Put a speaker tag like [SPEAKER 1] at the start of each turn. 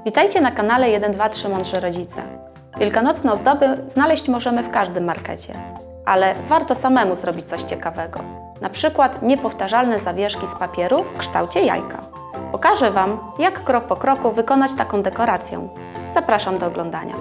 [SPEAKER 1] Witajcie na kanale 1, 2, 3 Mądrzy Rodzice. Wielkanocne ozdoby znaleźć możemy w każdym markecie, ale warto samemu zrobić coś ciekawego. Na przykład niepowtarzalne zawieszki z papieru w kształcie jajka. Pokażę Wam, jak krok po kroku wykonać taką dekorację. Zapraszam do oglądania.